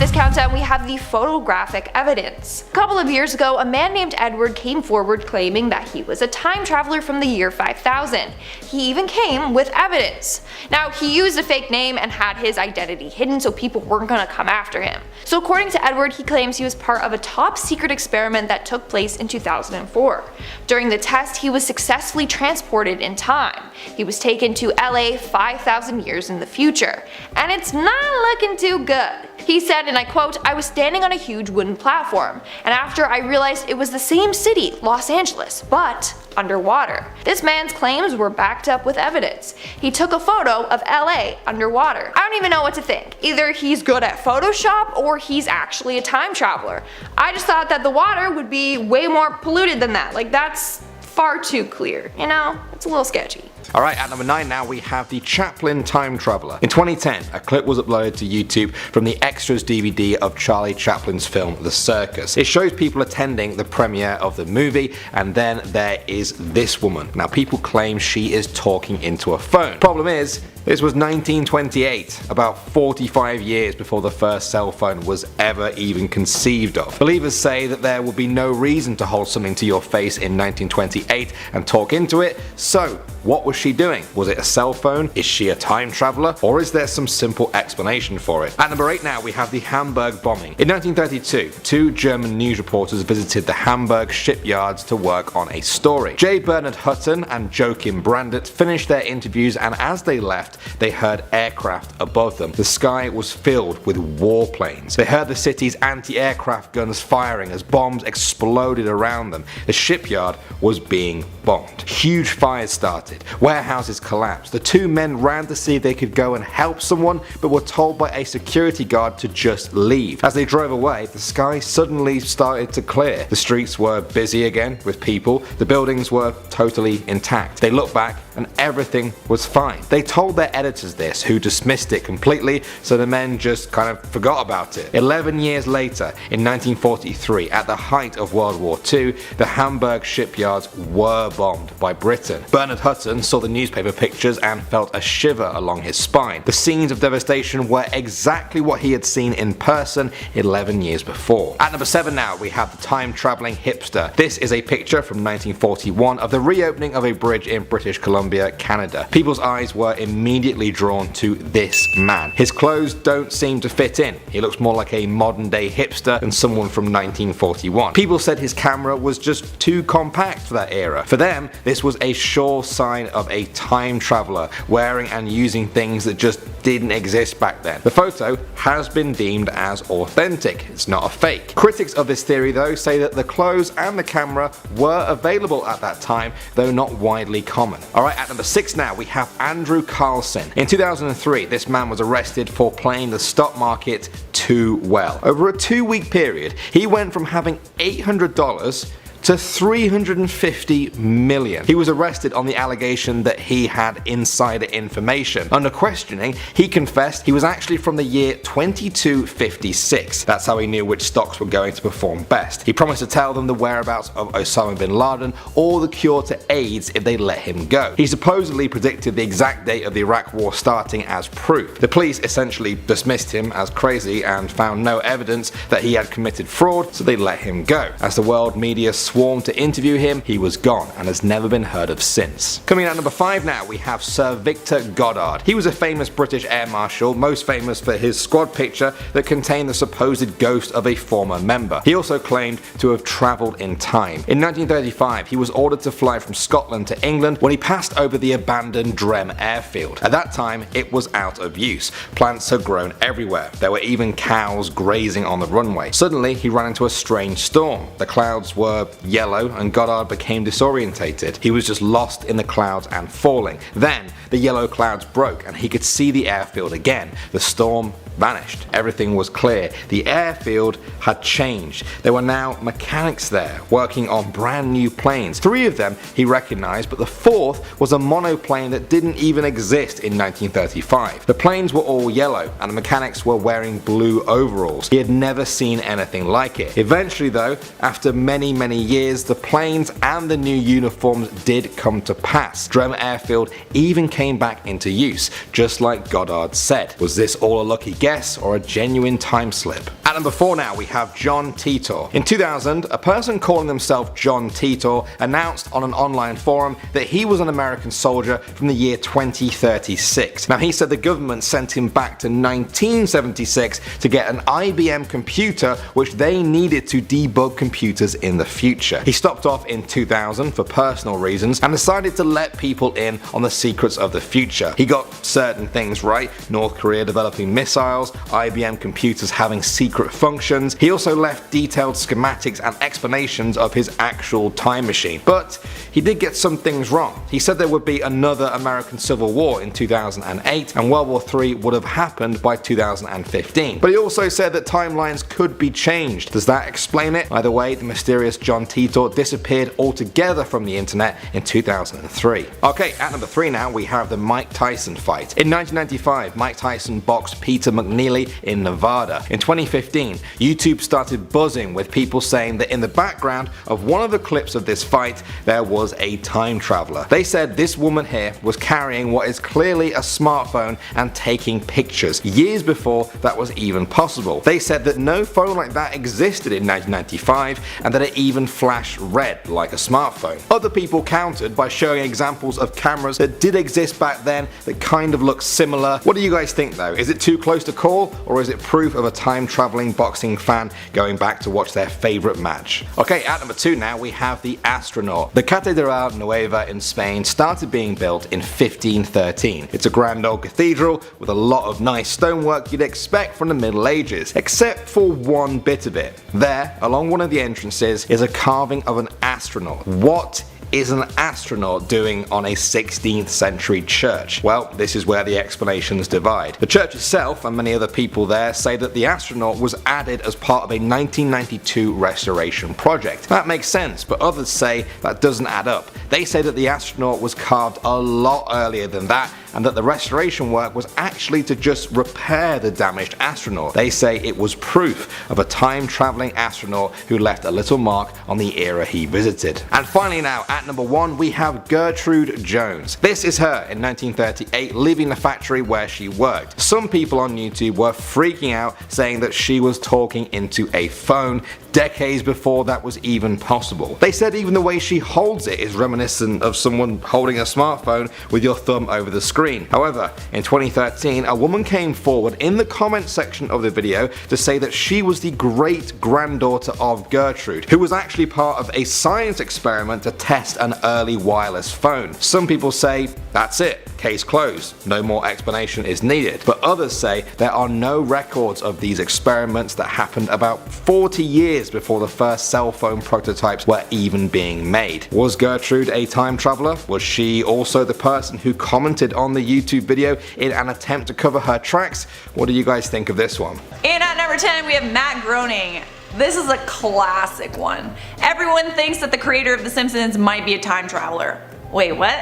this countdown, we have the photographic evidence. A couple of years ago, a man named Edward came forward claiming that he was a time traveler from the year 5000. He even came with evidence. Now, he used a fake name and had his identity hidden so people weren't gonna come after him. So according to Edward, he claims he was part of a top secret experiment that took place in 2004. During the test, he was successfully transported in time. He was taken to LA 5,000 years in the future, and it's not looking too good. He said, and I quote, "I was standing on a huge wooden platform, and after I realized it was the same city, Los Angeles, but underwater." This man's claims were backed up with evidence. He took a photo of LA underwater. I don't even know what to think. Either he's good at Photoshop or he's actually a time traveler. I just thought that the water would be way more polluted than that. Like, that's far too clear, you know? It's a little sketchy. Alright, at number 9 now we have the Chaplin Time Traveler. In 2010, a clip was uploaded to YouTube from the Extras DVD of Charlie Chaplin's film The Circus. It shows people attending the premiere of the movie, and then there is this woman. Now, people claim she is talking into a phone. Problem is, this was 1928, about 45 years before the first cell phone was ever even conceived of. Believers say that there would be no reason to hold something to your face in 1928 and talk into it, so what was she doing? Was it a cell phone? Is she a time traveler? Or is there some simple explanation for it? At number 8 now we have the Hamburg Bombing. In 1932, two German news reporters visited the Hamburg shipyards to work on a story. J. Bernard Hutton and Joachim Brandt finished their interviews, and as they left, they heard aircraft above them. The sky was filled with warplanes. They heard the city's anti-aircraft guns firing as bombs exploded around them. The shipyard was being bombed. Huge fires started. Warehouses collapsed. The two men ran to see if they could go and help someone, but were told by a security guard to just leave. As they drove away, the sky suddenly started to clear. The streets were busy again with people. The buildings were totally intact. They looked back and everything was fine. They told their editors this, who dismissed it completely, so the men just kind of forgot about it. 11 years later, in 1943, at the height of World War II, the Hamburg shipyards were bombed by Britain. Bernard Hutton saw the newspaper pictures and felt a shiver along his spine. The scenes of devastation were exactly what he had seen in person 11 years before. At number 7 now, we have the time-travelling Hipster. This is a picture from 1941 of the reopening of a bridge in British Columbia, Canada. People's eyes were immediately drawn to this man. His clothes don't seem to fit in. He looks more like a modern-day hipster than someone from 1941. People said his camera was just too compact for that era. For them, this was a sure sign of a time traveler wearing and using things that just didn't exist back then. The photo has been deemed as authentic. It's not a fake. Critics of this theory though say that the clothes and the camera were available at that time, though not widely common. Alright, at number 6 now we have Andrew Carlson. In 2003, this man was arrested for playing the stock market too well. Over a 2-week period, he went from having $800 to $350 million. He was arrested on the allegation that he had insider information. Under questioning, he confessed he was actually from the year 2256. That's how he knew which stocks were going to perform best. He promised to tell them the whereabouts of Osama bin Laden or the cure to AIDS if they let him go. He supposedly predicted the exact date of the Iraq war starting as proof. The police essentially dismissed him as crazy and found no evidence that he had committed fraud, so they let him go. As the world media swarmed to interview him, he was gone and has never been heard of since. Coming in at number 5 now, we have Sir Viktor Goddard. He was a famous British air marshal, most famous for his squad picture that contained the supposed ghost of a former member. He also claimed to have travelled in time. In 1935, he was ordered to fly from Scotland to England when he passed over the abandoned Drem airfield. At that time, it was out of use. Plants had grown everywhere. There were even cows grazing on the runway. Suddenly, he ran into a strange storm. The clouds were yellow and Goddard became disorientated. He was just lost in the clouds and falling. Then the yellow clouds broke and he could see the airfield again. The storm vanished. Everything was clear. The airfield had changed. There were now mechanics there working on brand new planes. 3 of them he recognized, but the 4th was a monoplane that didn't even exist in 1935. The planes were all yellow and the mechanics were wearing blue overalls. He had never seen anything like it. Eventually though, after many years, the planes and the new uniforms did come to pass. Dröm Airfield even came back into use, just like Goddard said. Was this all a lucky guess or a genuine time slip? At number 4 now we have John Titor. In 2000, a person calling himself John Titor announced on an online forum that he was an American soldier from the year 2036. Now he said the government sent him back to 1976 to get an IBM computer which they needed to debug computers in the future. He stopped off in 2000 for personal reasons and decided to let people in on the secrets of the future. He got certain things right, North Korea developing missiles, IBM computers having secret functions. He also left detailed schematics and explanations of his actual time machine. But he did get some things wrong. He said there would be another American Civil War in 2008 and World War III would have happened by 2015. But he also said that timelines could be changed. Does that explain it? Either way, the mysterious John Titor disappeared altogether from the internet in 2003. Okay, at number 3 now we have the Mike Tyson fight. In 1995, Mike Tyson boxed Peter McNeely in Nevada. In 2015, YouTube started buzzing with people saying that in the background of one of the clips of this fight there was a time traveler. They said this woman here was carrying what is clearly a smartphone and taking pictures, years before that was even possible. They said that no phone like that existed in 1995 and that it even flashed red like a smartphone. Other people countered by showing examples of cameras that did exist back then that kind of look similar. What do you guys think though? Is it too close to call, or is it proof of a time traveling boxing fan going back to watch their favorite match? Okay, at number 2 now we have the Astronaut. The Catedral Nueva in Spain started being built in 1513. It's a grand old cathedral with a lot of nice stonework you'd expect from the Middle Ages, except for one bit of it. There, along one of the entrances, is a carving of an astronaut. What is an astronaut doing on a 16th century church? Well, this is where the explanations divide. The church itself and many other people there say that the astronaut was added as part of a 1992 restoration project. That makes sense, but others say that doesn't add up. They say that the astronaut was carved a lot earlier than that and that the restoration work was actually to just repair the damaged astronaut. They say it was proof of a time-traveling astronaut who left a little mark on the era he visited. And finally now, at number 1 we have Gertrude Jones. This is her in 1938 leaving the factory where she worked. Some people on YouTube were freaking out saying that she was talking into a phone decades before that was even possible. They said even the way she holds it is reminiscent of someone holding a smartphone with your thumb over the screen. However, in 2013 a woman came forward in the comment section of the video to say that she was the great granddaughter of Gertrude, who was actually part of a science experiment to test an early wireless phone. Some people say that's it, case closed, no more explanation is needed, but others say there are no records of these experiments that happened about 40 years before the first cell phone prototypes were even being made. Was Gertrude a time traveler? Was she also the person who commented on the YouTube video in an attempt to cover her tracks? What do you guys think of this one? And at number 10 we have Matt Groening. This is a classic one. Everyone thinks that the creator of The Simpsons might be a time traveler. Wait, what?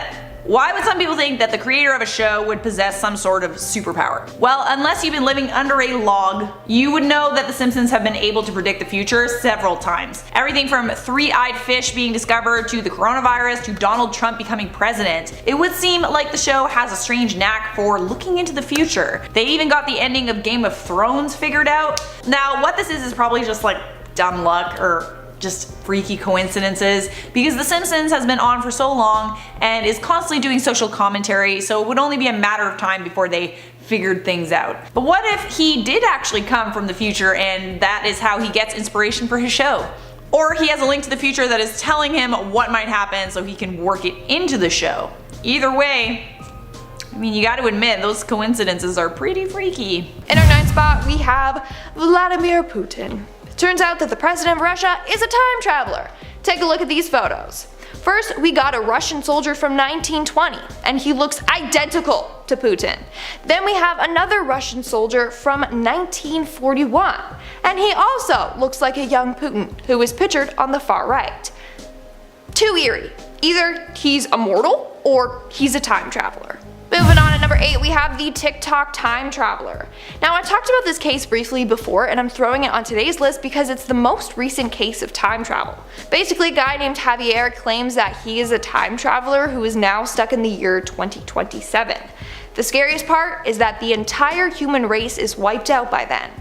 Why would some people think that the creator of a show would possess some sort of superpower? Well, unless you've been living under a log, you would know that The Simpsons have been able to predict the future several times. Everything from three-eyed fish being discovered to the coronavirus to Donald Trump becoming president. It would seem like the show has a strange knack for looking into the future. They even got the ending of Game of Thrones figured out. Now, what this is probably just like dumb luck or just freaky coincidences, because The Simpsons has been on for so long and is constantly doing social commentary, so it would only be a matter of time before they figured things out. But what if he did actually come from the future and that is how he gets inspiration for his show? Or he has a link to the future that is telling him what might happen so he can work it into the show. Either way, I mean, you gotta admit, those coincidences are pretty freaky. In our 9th spot we have Vladimir Putin. Turns out that the president of Russia is a time traveler. Take a look at these photos. First, we got a Russian soldier from 1920, and he looks identical to Putin. Then we have another Russian soldier from 1941, and he also looks like a young Putin, who is pictured on the far right. Too eerie. Either he's immortal, or he's a time traveler. Moving on at number 8, we have the TikTok time traveler. Now, I talked about this case briefly before, and I'm throwing it on today's list because it's the most recent case of time travel. Basically, a guy named Javier claims that he is a time traveler who is now stuck in the year 2027. The scariest part is that the entire human race is wiped out by then.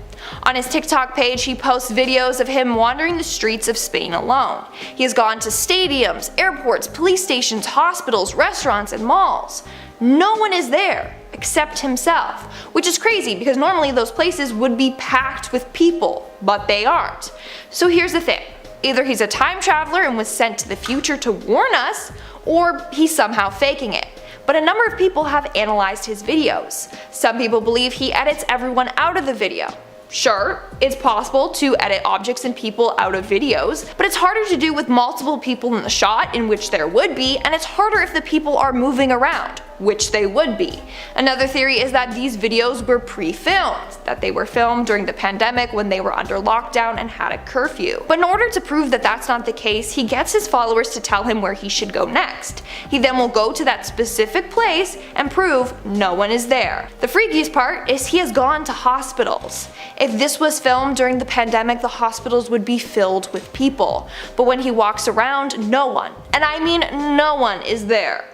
On his TikTok page, he posts videos of him wandering the streets of Spain alone. He has gone to stadiums, airports, police stations, hospitals, restaurants, and malls. No one is there except himself, which is crazy because normally those places would be packed with people, but they aren't. So here's the thing. Either he's a time traveler and was sent to the future to warn us, or he's somehow faking it. But a number of people have analyzed his videos. Some people believe he edits everyone out of the video. Sure, it's possible to edit objects and people out of videos, but it's harder to do with multiple people in the shot, in which there would be, and it's harder if the people are moving around, which they would be. Another theory is that these videos were pre-filmed, that they were filmed during the pandemic when they were under lockdown and had a curfew. But in order to prove that that's not the case, he gets his followers to tell him where he should go next. He then will go to that specific place and prove no one is there. The freakiest part is he has gone to hospitals. If this was filmed during the pandemic, the hospitals would be filled with people. But when he walks around, no one, and I mean no one, is there.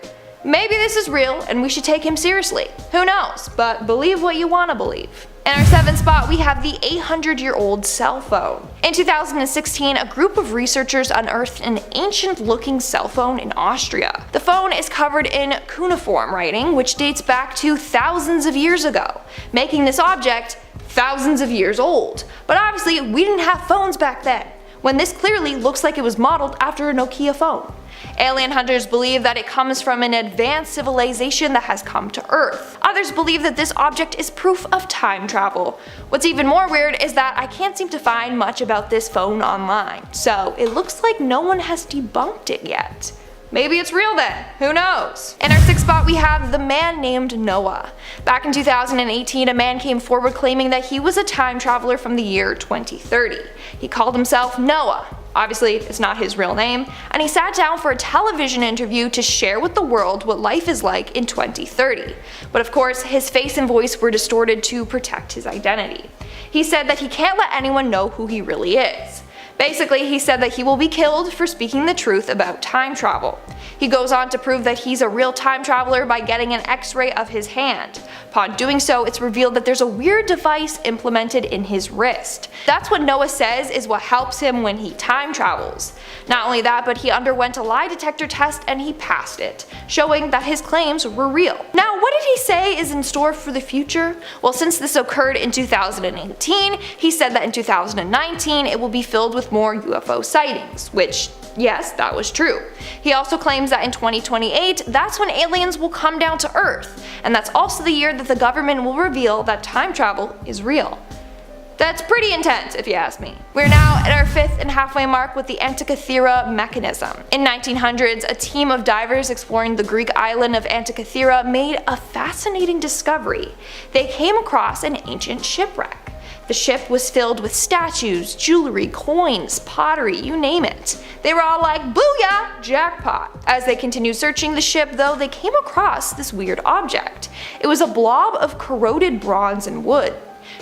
Maybe this is real and we should take him seriously. Who knows, but believe what you want to believe. In our 7th spot, we have the 800-year-old cell phone. In 2016, a group of researchers unearthed an ancient-looking cell phone in Austria. The phone is covered in cuneiform writing, which dates back to thousands of years ago, making this object thousands of years old. But obviously, we didn't have phones back then, when this clearly looks like it was modeled after a Nokia phone. Alien hunters believe that it comes from an advanced civilization that has come to Earth. Others believe that this object is proof of time travel. What's even more weird is that I can't seem to find much about this phone online, so it looks like no one has debunked it yet. Maybe it's real then, who knows? In our 6th spot, we have the man named Noah. Back in 2018, a man came forward claiming that he was a time traveler from the year 2030. He called himself Noah. Obviously, it's not his real name, and he sat down for a television interview to share with the world what life is like in 2030. But of course, his face and voice were distorted to protect his identity. He said that he can't let anyone know who he really is. Basically, he said that he will be killed for speaking the truth about time travel. He goes on to prove that he's a real time traveler by getting an x-ray of his hand. Upon doing so, it's revealed that there's a weird device implemented in his wrist. That's what Noah says is what helps him when he time travels. Not only that, but he underwent a lie detector test and he passed it, showing that his claims were real. Now, what did he say is in store for the future? Well, since this occurred in 2018, he said that in 2019 it will be filled with more UFO sightings, which, yes, that was true. He also claims that in 2028, that's when aliens will come down to Earth, and that's also the year that the government will reveal that time travel is real. That's pretty intense if you ask me. We're now at our 5th and halfway mark with the Antikythera mechanism. In 1900s, a team of divers exploring the Greek island of Antikythera made a fascinating discovery. They came across an ancient shipwreck. The ship was filled with statues, jewelry, coins, pottery, you name it. They were all like, booyah, jackpot. As they continued searching the ship though, they came across this weird object. It was a blob of corroded bronze and wood.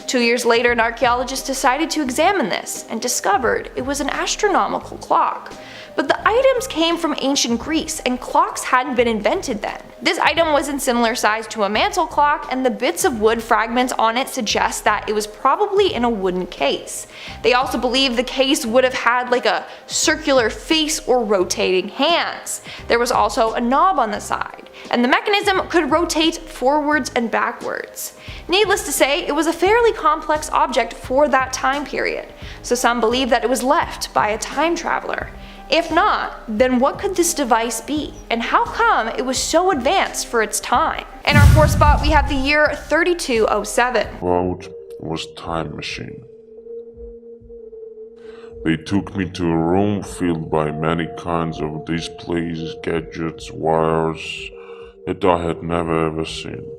2 years later, an archaeologist decided to examine this and discovered it was an astronomical clock. But the items came from ancient Greece and clocks hadn't been invented then. This item was in similar size to a mantle clock, and the bits of wood fragments on it suggest that it was probably in a wooden case. They also believe the case would have had like a circular face or rotating hands. There was also a knob on the side, and the mechanism could rotate forwards and backwards. Needless to say, it was a fairly complex object for that time period, so some believe that it was left by a time traveler. If not, then what could this device be, and how come it was so advanced for its time? In our 4th spot, we have the year 3207. Quote was time machine. They took me to a room filled by many kinds of displays, gadgets, wires that I had never ever seen.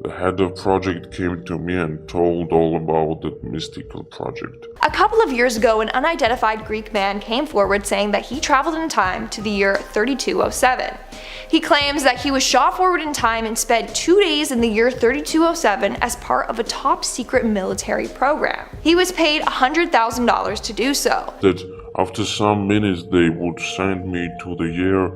The head of project came to me and told all about that mystical project. A couple of years ago, an unidentified Greek man came forward saying that he traveled in time to the year 3207. He claims that he was shot forward in time and spent 2 days in the year 3207 as part of a top secret military program. He was paid $100,000 to do so. That after some minutes they would send me to the year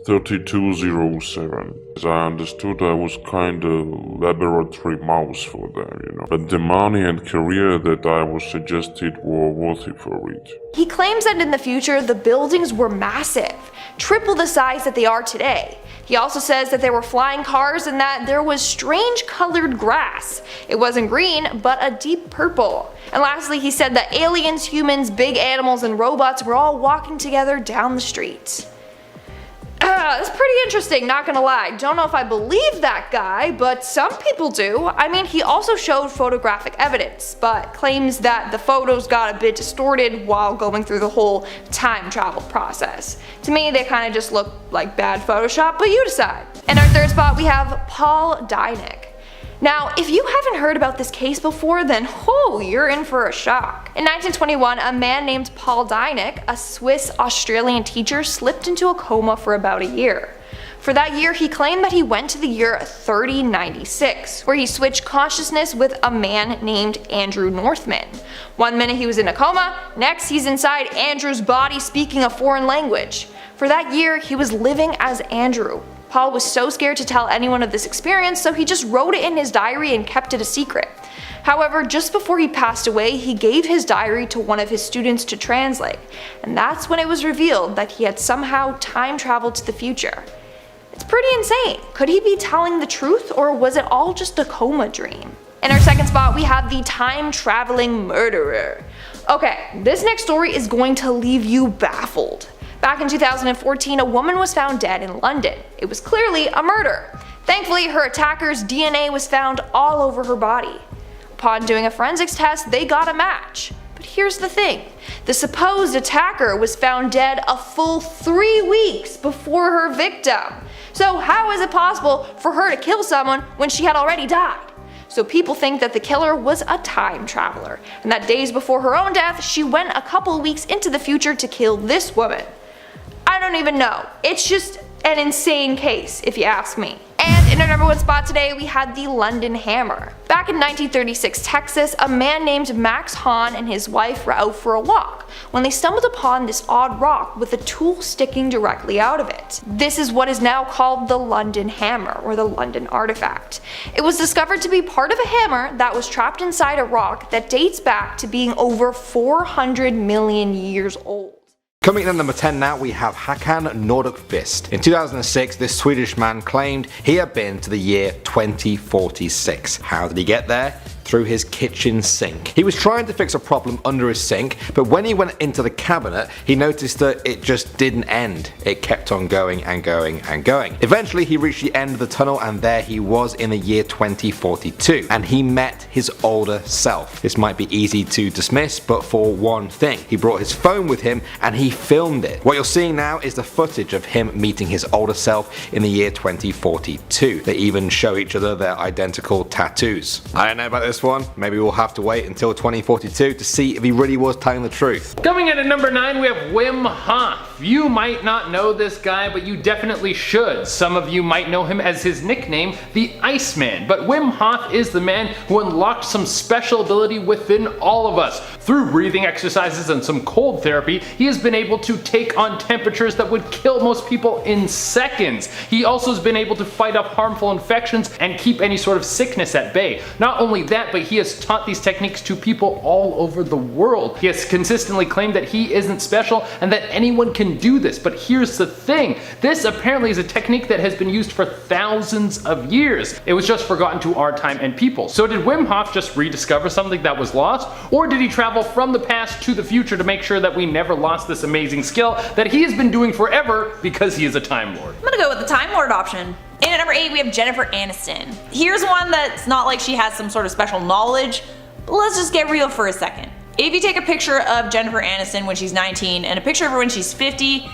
3207. As I understood, I was kinda laboratory mouse for them, But the money and career that I was suggested were worthy for it. He claims that in the future the buildings were massive, triple the size that they are today. He also says that there were flying cars and that there was strange colored grass. It wasn't green, but a deep purple. And lastly, he said that aliens, humans, big animals, and robots were all walking together down the street. That's pretty interesting, not gonna lie. Don't know if I believe that guy, but some people do. I mean, he also showed photographic evidence, but claims that the photos got a bit distorted while going through the whole time travel process. To me, they kind of just look like bad Photoshop, but you decide. In our third spot, we have Paul Dynick. Now, if you haven't heard about this case before, then you're in for a shock. In 1921, a man named Paul Dynick, a Swiss-Australian teacher, slipped into a coma for about a year. For that year, he claimed that he went to the year 3096, where he switched consciousness with a man named Andrew Northman. One minute he was in a coma, next he's inside Andrew's body speaking a foreign language. For that year, he was living as Andrew. Paul was so scared to tell anyone of this experience, so he just wrote it in his diary and kept it a secret. However, just before he passed away, he gave his diary to one of his students to translate, and that's when it was revealed that he had somehow time traveled to the future. It's pretty insane. Could he be telling the truth, or was it all just a coma dream? In our second spot, we have the time-traveling murderer. Okay, this next story is going to leave you baffled. Back in 2014, a woman was found dead in London. It was clearly a murder. Thankfully, her attacker's DNA was found all over her body. Upon doing a forensics test, they got a match. But here's the thing, the supposed attacker was found dead a full 3 weeks before her victim. So how is it possible for her to kill someone when she had already died? So people think that the killer was a time traveler, and that days before her own death, she went a couple weeks into the future to kill this woman. I don't even know. It's just an insane case, if you ask me. And in our number 1 spot today, we had the London Hammer. Back in 1936 Texas, a man named Max Hahn and his wife were out for a walk when they stumbled upon this odd rock with a tool sticking directly out of it. This is what is now called the London Hammer, or the London Artifact. It was discovered to be part of a hammer that was trapped inside a rock that dates back to being over 400 million years old. Coming in at number 10 now, we have Hakan Nordkvist. In 2006, this Swedish man claimed he had been to the year 2046. How did he get there? Through his kitchen sink. He was trying to fix a problem under his sink, but when he went into the cabinet, he noticed that it just didn't end. It kept on going and going and going. Eventually, he reached the end of the tunnel, and there he was in the year 2042, and he met his older self. This might be easy to dismiss, but for one thing, he brought his phone with him and he filmed it. What you're seeing now is the footage of him meeting his older self in the year 2042. They even show each other their identical tattoos. I don't know about this one, maybe we'll have to wait until 2042 to see if he really was telling the truth. Coming in at number 9, we have Wim Hof. You might not know this guy, but you definitely should. Some of you might know him as his nickname, the Iceman, but Wim Hof is the man who unlocked some special ability within all of us. Through breathing exercises and some cold therapy, he has been able to take on temperatures that would kill most people in seconds. He also has been able to fight off harmful infections and keep any sort of sickness at bay. Not only that, but he has taught these techniques to people all over the world. He has consistently claimed that he isn't special and that anyone can do this, but here's the thing, this apparently is a technique that has been used for thousands of years. It was just forgotten to our time and people. So did Wim Hof just rediscover something that was lost, or did he travel from the past to the future to make sure that we never lost this amazing skill that he has been doing forever because he is a Time Lord? I'm gonna go with the Time Lord option. And at number 8, we have Jennifer Aniston. Here's one that's not like she has some sort of special knowledge, but let's just get real for a second. If you take a picture of Jennifer Aniston when she's 19 and a picture of her when she's 50,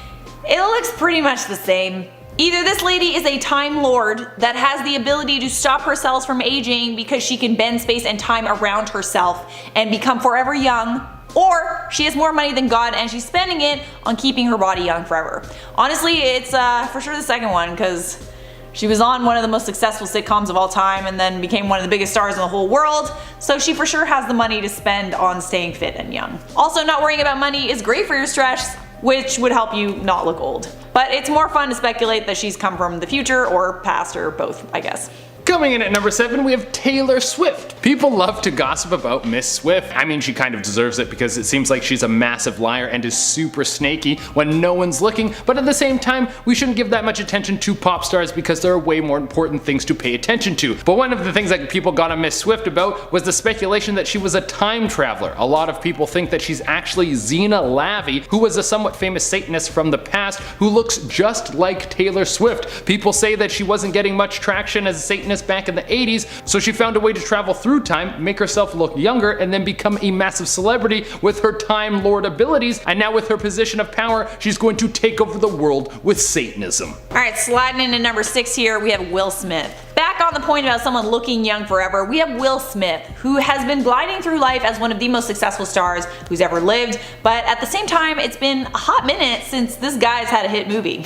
it looks pretty much the same. Either this lady is a Time Lord that has the ability to stop herself from aging because she can bend space and time around herself and become forever young, or she has more money than God and she's spending it on keeping her body young forever. Honestly, it's for sure the second one, because she was on one of the most successful sitcoms of all time and then became one of the biggest stars in the whole world, so she for sure has the money to spend on staying fit and young. Also, not worrying about money is great for your stress, which would help you not look old. But it's more fun to speculate that she's come from the future or past, or both, I guess. Coming in at number 7, we have Taylor Swift. People love to gossip about Miss Swift. I mean, she kind of deserves it because it seems like she's a massive liar and is super snaky when no one's looking, but at the same time, we shouldn't give that much attention to pop stars because there are way more important things to pay attention to. But one of the things that people got on Miss Swift about was the speculation that she was a time traveler. A lot of people think that she's actually Xena Lavey, who was a somewhat famous Satanist from the past who looks just like Taylor Swift. People say that she wasn't getting much traction as a Satanist back in the 80s, so she found a way to travel through time, make herself look younger, and then become a massive celebrity with her Time Lord abilities, and now with her position of power, she's going to take over the world with Satanism. Alright, sliding into number 6 here, we have Will Smith. Back on the point about someone looking young forever, we have Will Smith, who has been gliding through life as one of the most successful stars who's ever lived, but at the same time, it's been a hot minute since this guy's had a hit movie.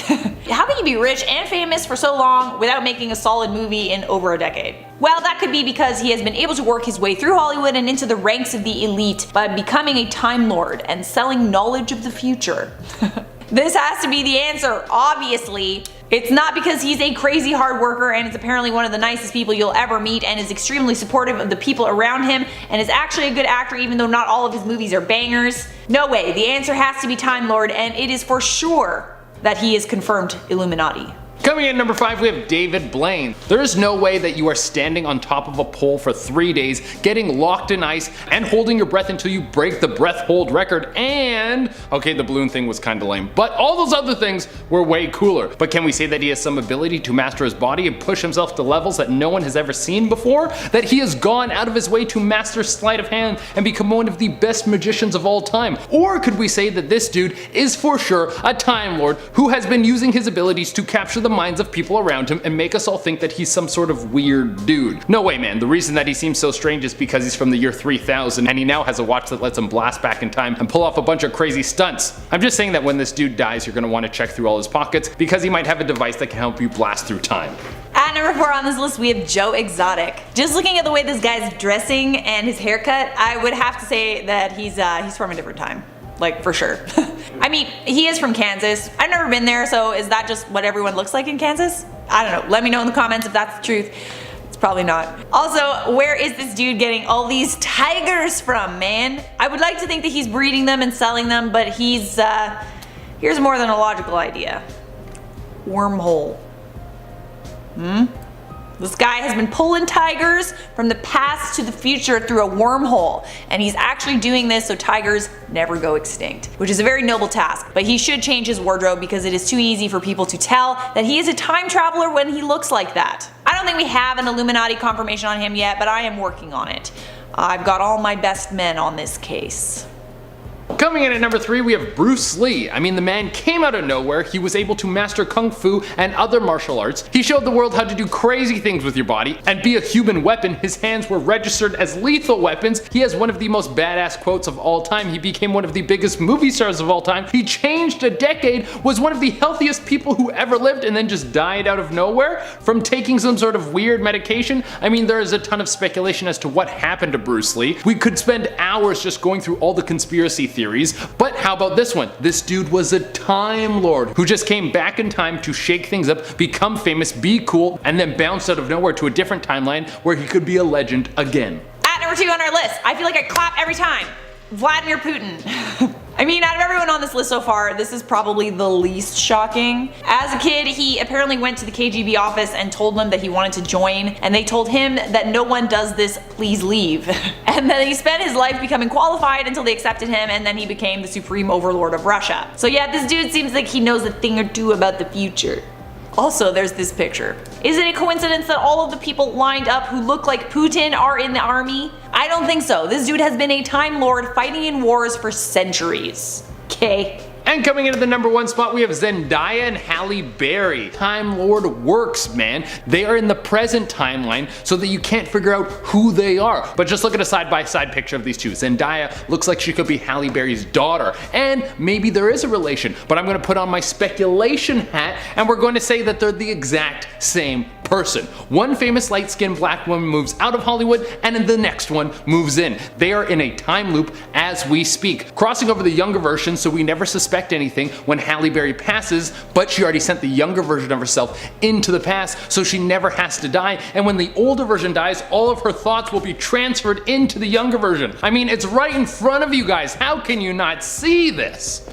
How can you be rich and famous for so long without making a solid movie in over a decade? Well, that could be because he has been able to work his way through Hollywood and into the ranks of the elite by becoming a Time Lord and selling knowledge of the future. This has to be the answer, obviously. It's not because he's a crazy hard worker and is apparently one of the nicest people you'll ever meet and is extremely supportive of the people around him and is actually a good actor even though not all of his movies are bangers. No way, the answer has to be Time Lord, and it is for sure that he is confirmed Illuminati. Coming in at number 5, we have David Blaine. There is no way that you are standing on top of a pole for 3 days, getting locked in ice, and holding your breath until you break the breath hold record, and okay, the balloon thing was kinda lame, but all those other things were way cooler. But can we say that he has some ability to master his body and push himself to levels that no one has ever seen before? That he has gone out of his way to master sleight of hand and become one of the best magicians of all time? Or could we say that this dude is for sure a Time Lord who has been using his abilities to capture the minds of people around him and make us all think that he's some sort of weird dude? No way, man. The reason that he seems so strange is because he's from the year 3000 and he now has a watch that lets him blast back in time and pull off a bunch of crazy stunts. I'm just saying that when this dude dies, you're gonna want to check through all his pockets because he might have a device that can help you blast through time. At number 4 on this list, we have Joe Exotic. Just looking at the way this guy's dressing and his haircut, I would have to say that he's from a different time. Like, for sure. I mean, he is from Kansas. I've never been there, so is that just what everyone looks like in Kansas? I don't know. Let me know in the comments if that's the truth. It's probably not. Also, where is this dude getting all these tigers from, man? I would like to think that he's breeding them and selling them, but here's more than a logical idea. Wormhole. This guy has been pulling tigers from the past to the future through a wormhole, and he's actually doing this so tigers never go extinct, which is a very noble task, but he should change his wardrobe because it is too easy for people to tell that he is a time traveler when he looks like that. I don't think we have an Illuminati confirmation on him yet, but I am working on it. I've got all my best men on this case. Coming in at number 3, we have Bruce Lee. I mean, the man came out of nowhere. He was able to master kung fu and other martial arts. He showed the world how to do crazy things with your body and be a human weapon. His hands were registered as lethal weapons. He has one of the most badass quotes of all time. He became one of the biggest movie stars of all time. He changed a decade, was one of the healthiest people who ever lived, and then just died out of nowhere from taking some sort of weird medication. I mean, there is a ton of speculation as to what happened to Bruce Lee. We could spend hours just going through all the conspiracy theories, but how about this one? This dude was a Time Lord who just came back in time to shake things up, become famous, be cool, and then bounced out of nowhere to a different timeline where he could be a legend again. At number 2 on our list, I feel like I clap every time. Vladimir Putin. I mean, out of everyone on this list so far, this is probably the least shocking. As a kid, he apparently went to the KGB office and told them that he wanted to join, and they told him that no one does this, please leave. And then he spent his life becoming qualified until they accepted him, and then he became the supreme overlord of Russia. So yeah, this dude seems like he knows a thing or two about the future. Also, there's this picture. Is it a coincidence that all of the people lined up who look like Putin are in the army? I don't think so. This dude has been a Time Lord fighting in wars for centuries. Okay. And coming into the #1 spot, we have Zendaya and Halle Berry. Time Lord works, man. They are in the present timeline so that you can't figure out who they are. But just look at a side-by-side picture of these two. Zendaya looks like she could be Halle Berry's daughter, and maybe there is a relation, but I'm gonna put on my speculation hat and we're going to say that they're the exact same person. One famous light-skinned black woman moves out of Hollywood and then the next one moves in. They are in a time loop as we speak, crossing over the younger version so we never suspect anything when Halle Berry passes, but she already sent the younger version of herself into the past so she never has to die, and when the older version dies, all of her thoughts will be transferred into the younger version. I mean, it's right in front of you guys. How can you not see this?